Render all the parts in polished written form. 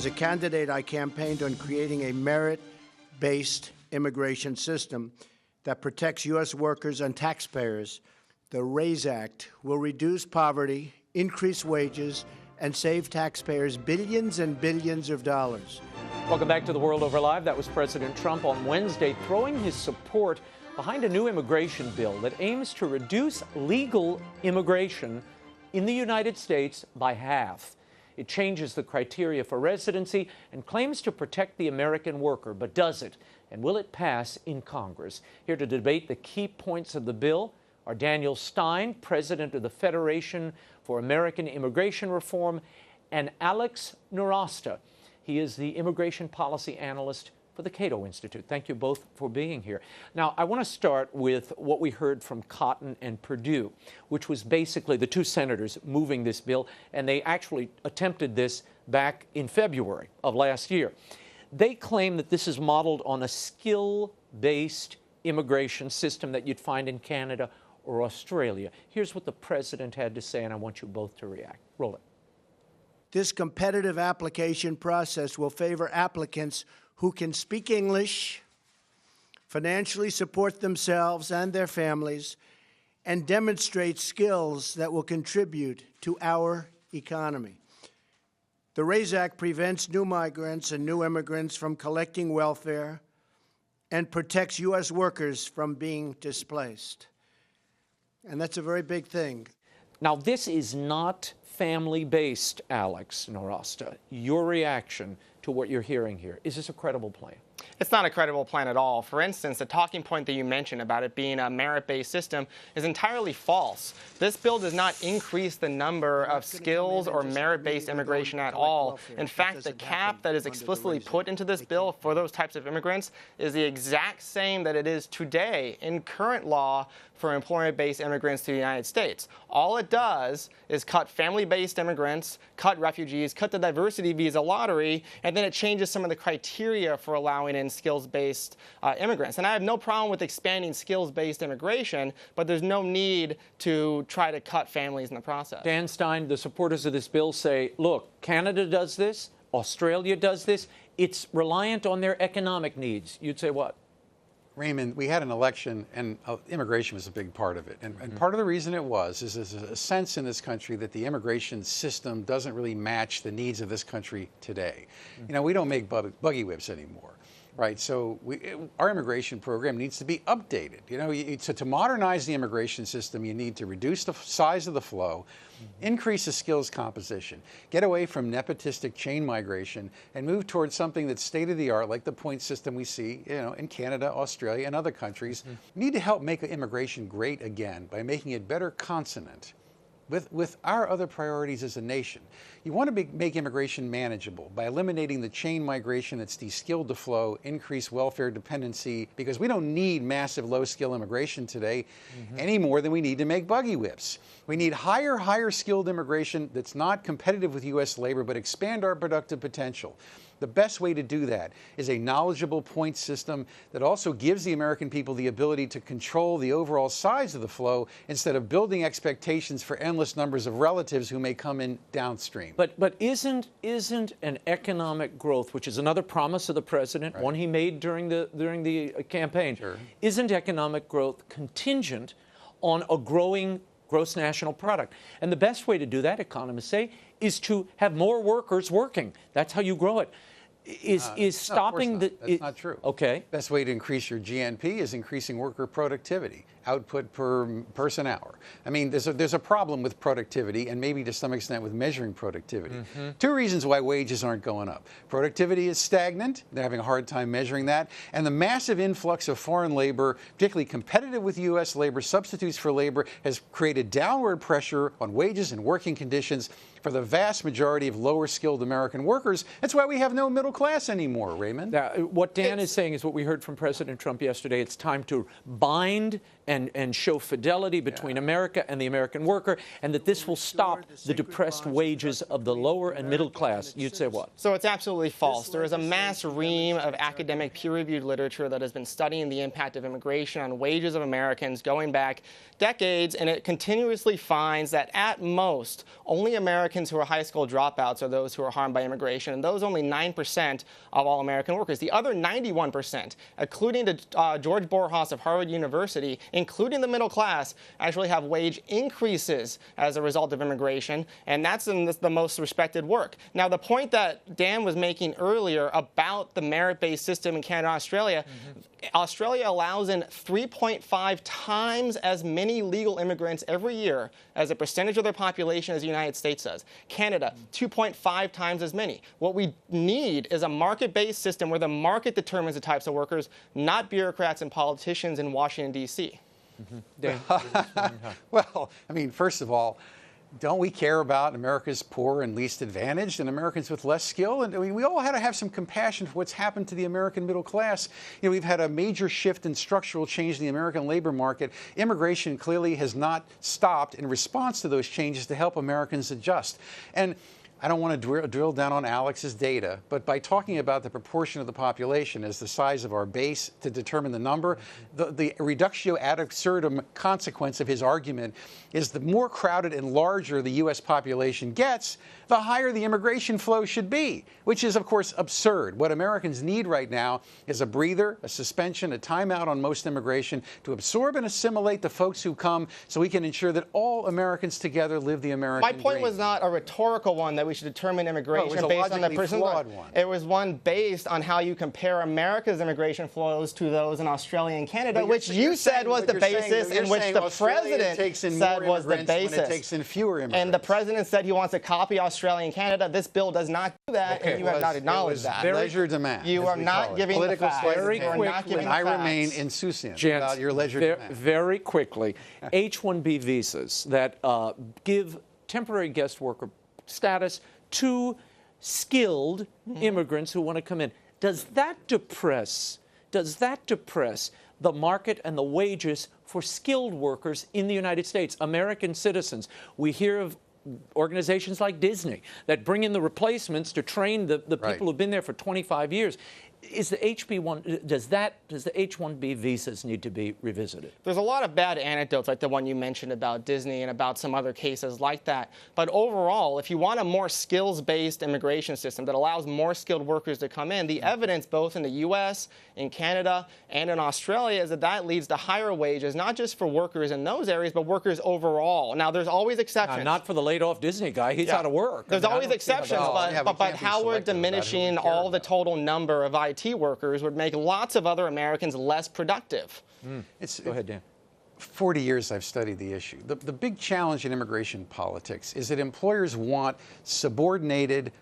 As a candidate, I campaigned on creating a merit-based immigration system that protects U.S. workers and taxpayers. The RAISE Act will reduce poverty, increase wages, and save taxpayers billions and billions of dollars. Welcome back to The World Over Live. That was President Trump on Wednesday throwing his support behind a new immigration bill that aims to reduce legal immigration in the United States by half. It changes the criteria for residency and claims to protect the American worker, but does it? And will it pass in Congress? Here to debate the key points of the bill are Daniel Stein, president of the Federation for American Immigration Reform, and Alex Nowrasteh. He is the immigration policy analyst for the Cato Institute. Thank you both for being here. Now, I want to start with what we heard from Cotton and Perdue, which was basically the two senators moving this bill, and they actually attempted this back in February of last year. They claim that this is modeled on a skill-based immigration system that you'd find in Canada or Australia. Here's what the president had to say, and I want you both to react. Roll it. This competitive application process will favor applicants who can speak English, financially support themselves and their families, and demonstrate skills that will contribute to our economy. The RAISE Act prevents new migrants and new immigrants from collecting welfare and protects U.S. workers from being displaced. And that's a very big thing. Now, this is not family-based, Alex Nowrasteh. Your reaction to what you're hearing here. Is this a credible plan? It's not a credible plan at all. For instance, the talking point that you mentioned about it being a merit-based system is entirely false. This bill does not increase the number of skills or merit-based immigration at all. In fact, the cap that is explicitly put into this bill for those types of immigrants is the exact same that it is today in current law for employment-based immigrants to the United States. All it does is cut family-based immigrants, cut refugees, cut the diversity visa lottery, and then it changes some of the criteria for allowing in skills-based immigrants. And I have no problem with expanding skills-based immigration, but there's no need to try to cut families in the process. Dan Stein, the supporters of this bill say, look, Canada does this, Australia does this, it's reliant on their economic needs. You'd say what? Raymond, we had an election, and immigration was a big part of it. And part of the reason it was is there's a sense in this country that the immigration system doesn't really match the needs of this country today. You know, we don't make buggy whips anymore, right? So our immigration program needs to be updated. You know, to modernize the immigration system, you need to reduce the size of the flow, increase the skills composition, get away from nepotistic chain migration, and move towards something that's state-of-the-art, like the point system we see, you know, in Canada, Australia, and other countries. We need to help make immigration great again by making it better consonant with our other priorities as a nation. You want to make immigration manageable by eliminating the chain migration that's de-skilled to flow, increase welfare dependency, because we don't need massive low-skill immigration today any more than we need to make buggy whips. We need higher skilled immigration that's not competitive with U.S. labor, but expand our productive potential. The best way to do that is a knowledgeable point system that also gives the American people the ability to control the overall size of the flow instead of building expectations for endless numbers of relatives who may come in downstream. But isn't an economic growth, which is another promise of the president, one he made during the campaign, isn't economic growth contingent on a growing gross national product? And the best way to do that, economists say, is to have more workers working. That's how you grow it. Is stopping the... That's not true. Okay. Best way to increase your GNP is increasing worker productivity, output per person hour. I mean, there's a problem with productivity and maybe to some extent with measuring productivity. Two reasons why wages aren't going up. Productivity is stagnant. They're having a hard time measuring that. And the massive influx of foreign labor, particularly competitive with U.S. labor, substitutes for labor, has created downward pressure on wages and working conditions for the vast majority of lower-skilled American workers. That's why we have no middle class anymore, Raymond. Now, what Dan is saying is what we heard from President Trump yesterday. It's time to bind and show fidelity between America and the American worker, and that this will stop the depressed wages of the lower and middle class. You'd say what? So it's absolutely false. There is a mass ream of academic peer-reviewed literature that has been studying the impact of immigration on wages of Americans going back decades, and it continuously finds that at most, only Americans who are high school dropouts are those who are harmed by immigration, and those only 9% of all American workers. The other 91%, including the George Borjas of Harvard University, including the middle class, actually have wage increases as a result of immigration, and that's in the most respected work. Now, the point that Dan was making earlier about the merit-based system in Canada and Australia, Australia allows in 3.5 times as many legal immigrants every year as a percentage of their population as the United States does. Canada, 2.5 times as many. What we need is a market-based system where the market determines the types of workers, not bureaucrats and politicians in Washington, D.C. Well, I mean, first of all, don't we care about America's poor and least advantaged and Americans with less skill? And I mean, we all had to have some compassion for what's happened to the American middle class. You know, we've had a major shift in structural change in the American labor market. Immigration clearly has not stopped in response to those changes to help Americans adjust. And I don't want to drill down on Alex's data, but by talking about the proportion of the population as the size of our base to determine the number, the reductio ad absurdum consequence of his argument is the more crowded and larger the U.S. population gets, the higher the immigration flow should be, which is, of course, absurd. What Americans need right now is a breather, a suspension, a timeout on most immigration to absorb and assimilate the folks who come so we can ensure that all Americans together live the American dream. My point was not a rhetorical one that we should determine immigration based on the person's flawed one. It was one based on how you compare America's immigration flows to those in Australia and Canada, which you said was the basis, and which the president said was the basis. It takes in fewer immigrants. And the president said he wants to copy Australia and Canada. This bill does not do that, and you have not acknowledged that. Leisure demand. You are not giving the facts. Very quickly, and I remain insouciant about your leisure demand. Very quickly, H-1B visas that give temporary guest worker status to skilled immigrants who want to come in. Does that depress the market and the wages for skilled workers in the United States, American citizens? We hear of organizations like Disney that bring in the replacements to train the people who've been there for 25 years. Is the does the H-1B visas need to be revisited? There's a lot of bad anecdotes like the one you mentioned about Disney and about some other cases like that. But overall, if you want a more skills-based immigration system that allows more skilled workers to come in, the evidence both in the U.S., in Canada, and in Australia is that that leads to higher wages, not just for workers in those areas, but workers overall. Now, there's always exceptions. Not for the laid-off Disney guy. He's out of work. There's always exceptions, but how we're diminishing all the total number of IT workers would make lots of other Americans less productive. Go ahead, Dan. 40 years I've studied the issue. The big challenge in immigration politics is that employers want subordinated,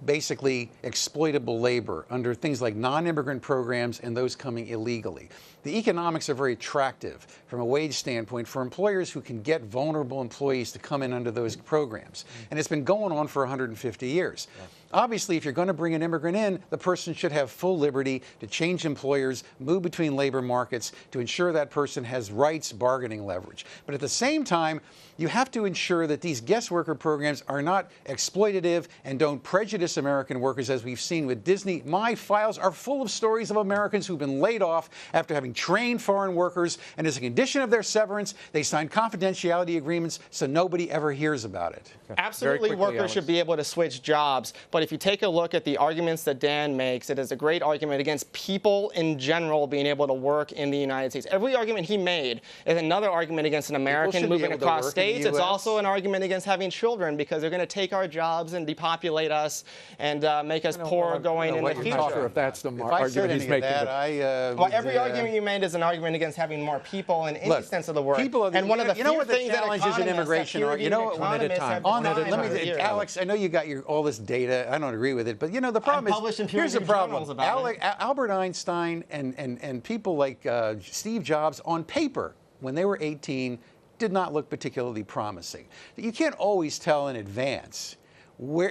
basically exploitable labor under things like non-immigrant programs and those coming illegally. The economics are very attractive from a wage standpoint for employers who can get vulnerable employees to come in under those programs. And it's been going on for 150 years. Obviously, if you're going to bring an immigrant in, the person should have full liberty to change employers, move between labor markets, to ensure that person has rights, bargaining leverage. But at the same time, you have to ensure that these guest worker programs are not exploitative and don't prejudice American workers, as we've seen with Disney. My files are full of stories of Americans who've been laid off after having trained foreign workers, and as a condition of their severance, they signed confidentiality agreements so nobody ever hears about it. Absolutely, workers should be able to switch jobs. But if you take a look at the arguments that Dan makes, it is a great argument against people in general being able to work in the United States. Every argument he made is another argument against an American moving across states. It's also an argument against having children because they're going to take our jobs and depopulate us and make us poor going in the future. I'm not sure if that's the argument he's making. Every argument you made is an argument against having more people in any sense of the word. And one of the few things that challenges in immigration are, one at a time. Alex, I know you got all this data. I don't agree with it, but the problem is, here's the problem. Albert Einstein and people like Steve Jobs, on paper, when they were 18, did not look particularly promising. You can't always tell in advance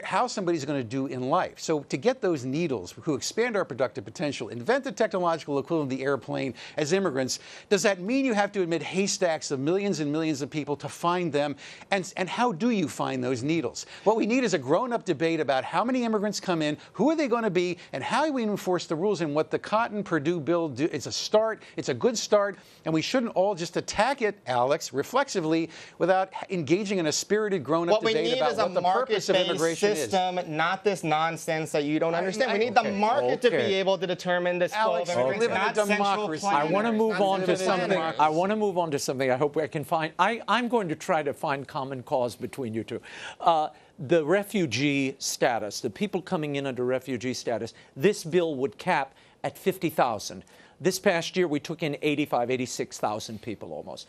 how somebody's going to do in life. So to get those needles who expand our productive potential, invent the technological equivalent of the airplane as immigrants, does that mean you have to admit haystacks of millions and millions of people to find them? And how do you find those needles? What we need is a grown-up debate about how many immigrants come in, who are they going to be, and how we enforce the rules. And what the Cotton-Purdue bill do, it's a start, it's a good start, and we shouldn't all just attack it, Alex, reflexively, without engaging in a spirited grown-up debate about what the purpose of immigration system, not this nonsense that you don't understand. We need the market to be able to determine this flow of immigrants, not central planners. I want to move on to something. I want to move on to something I hope I can find. I'm going to try to find common cause between you two. The refugee status, the people coming in under refugee status, this bill would cap at 50,000. This past year, we took in 86,000 people almost.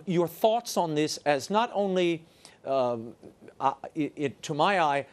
Your thoughts on this as not only to my eye,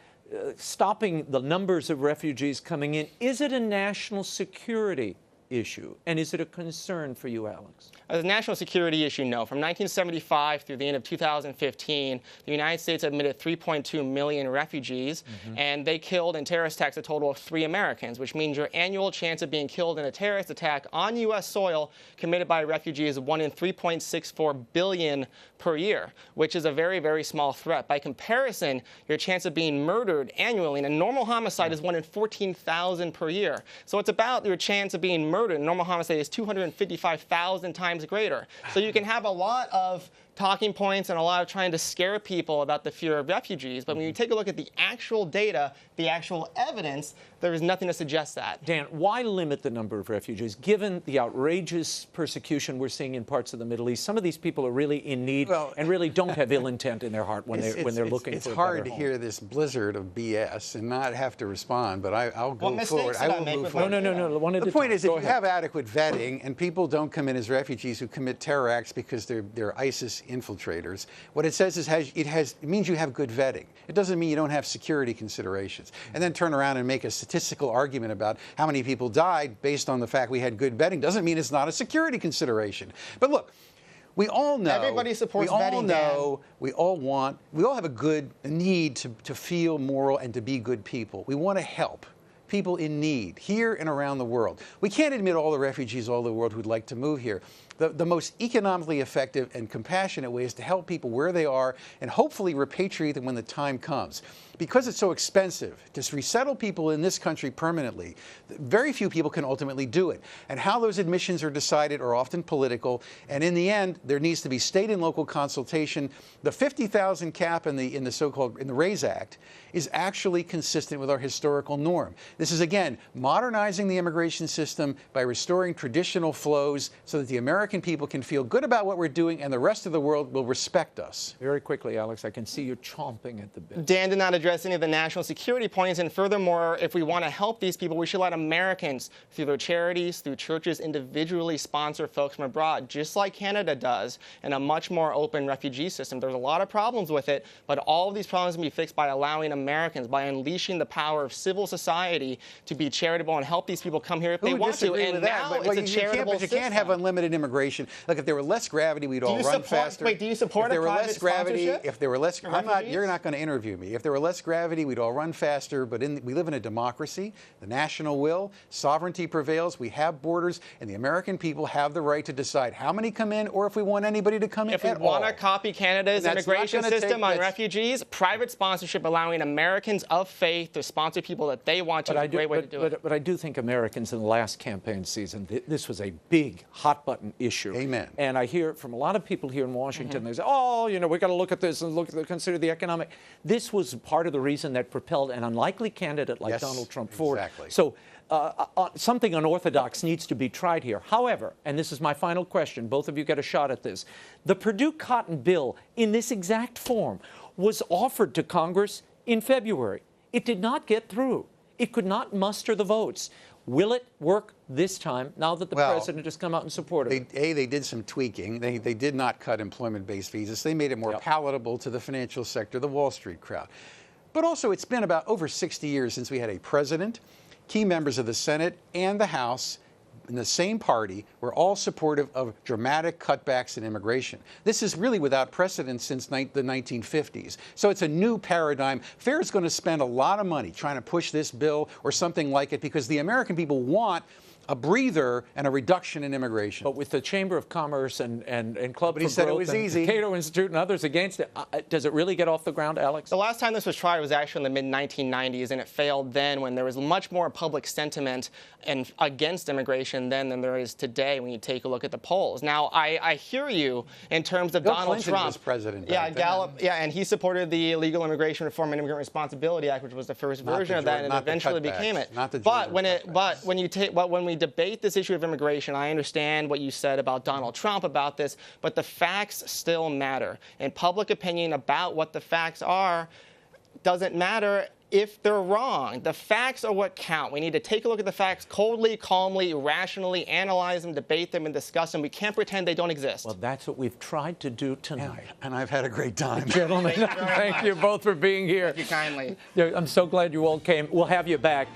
stopping the numbers of refugees coming in, is it a national security issue? And is it a concern for you, Alex? As a national security issue, no. From 1975 through the end of 2015, the United States admitted 3.2 million refugees, and they killed in terrorist attacks a total of 3 Americans, which means your annual chance of being killed in a terrorist attack on U.S. soil committed by a refugee is 1 in 3.64 billion per year, which is a very, very small threat. By comparison, your chance of being murdered annually in a normal homicide is 1 in 14,000 per year. So it's about your chance of being murdered. Normal homicide is 255,000 times greater. So you can have a lot of talking points and a lot of trying to scare people about the fear of refugees. But when you take a look at the actual data, the actual evidence, there is nothing to suggest that. Dan, why limit the number of refugees? Given the outrageous persecution we're seeing in parts of the Middle East, some of these people are really in need and really don't have ill intent in their heart when they're looking for a better home. It's hard to hear this blizzard of BS and not have to respond, but I'll go forward. I will move forward. No. The point is, if you have adequate vetting and people don't come in as refugees who commit terror acts because they're ISIS infiltrators, what it says is it means you have good vetting. It doesn't mean you don't have security considerations. And then turn around and make a statistical argument about how many people died based on the fact we had good vetting doesn't mean it's not a security consideration. But look, we all know. Everybody supports vetting. We all have a need to feel moral and to be good people. We want to help people in need here and around the world. We can't admit all the refugees all over the world who'd like to move here. The most economically effective and compassionate way is to help people where they are and hopefully repatriate them when the time comes. Because it's so expensive to resettle people in this country permanently, very few people can ultimately do it. And how those admissions are decided are often political. And in the end, there needs to be state and local consultation. The 50,000 cap in the RAISE Act is actually consistent with our historical norm. This is, again, modernizing the immigration system by restoring traditional flows so that the American people can feel good about what we're doing and the rest of the world will respect us. Very quickly, Alex, I can see you chomping at the bit. Dan did not address any of the national security points, and furthermore, if we want to help these people, we should let Americans, through their charities, through churches, individually sponsor folks from abroad, just like Canada does, in a much more open refugee system. There's a lot of problems with it, but all of these problems can be fixed by allowing Americans, by unleashing the power of civil society to be charitable and help these people come here if they want to. And now it's a charitable system. You can't have unlimited immigration. Look, if there were less gravity, we'd all run faster. Wait, do you support a private sponsorship? If there were less gravity, you're not going to interview me. If there were less gravity, we'd all run faster. But we live in a democracy. The national will, sovereignty prevails. We have borders, and the American people have the right to decide how many come in, or if we want anybody to come in at all. If we want to copy Canada's immigration system on refugees, private sponsorship allowing Americans of faith to sponsor people that they want to is a great way to do it. But I do think Americans in the last campaign season, this was a big hot-button issue. Amen. And I hear from a lot of people here in Washington, they say, oh, we got to look at this and consider the economic. This was part of the reason that propelled an unlikely candidate like Donald Trump forward. Exactly. So something unorthodox needs to be tried here. However, and this is my final question, both of you get a shot at this, the Purdue Cotton bill in this exact form was offered to Congress in February. It did not get through. It could not muster the votes. Will it work this time, now that the president has come out and supported it? They did some tweaking. They did not cut employment-based visas. They made it more palatable to the financial sector, the Wall Street crowd. But also, it's been about over 60 years since we had a president, key members of the Senate and the House in the same party, were all supportive of dramatic cutbacks in immigration. This is really without precedent since the 1950s. So it's a new paradigm. FAIR is going to spend a lot of money trying to push this bill or something like it because the American people want a breather and a reduction in immigration. But with the Chamber of Commerce and Club Nobody for said it Growth was and easy. the Cato Institute and others against it, does it really get off the ground, Alex? The last time this was tried was actually in the mid-1990s, and it failed then when there was much more public sentiment and against immigration then than there is today when you take a look at the polls. Now, I hear you in terms of Bill Donald Clinton Trump. was president Yeah, back then. Gallup. Yeah, and he supported the Illegal Immigration Reform and Immigrant Responsibility Act, which was the first version of that, and it eventually became it. But when we debate this issue of immigration, I understand what you said about Donald Trump about this, but the facts still matter. And public opinion about what the facts are doesn't matter if they're wrong. The facts are what count. We need to take a look at the facts coldly, calmly, rationally, analyze them, debate them, and discuss them. We can't pretend they don't exist. Well, that's what we've tried to do tonight. And I've had a great time. Gentlemen, thank you both for being here. Thank you kindly. I'm so glad you all came. We'll have you back.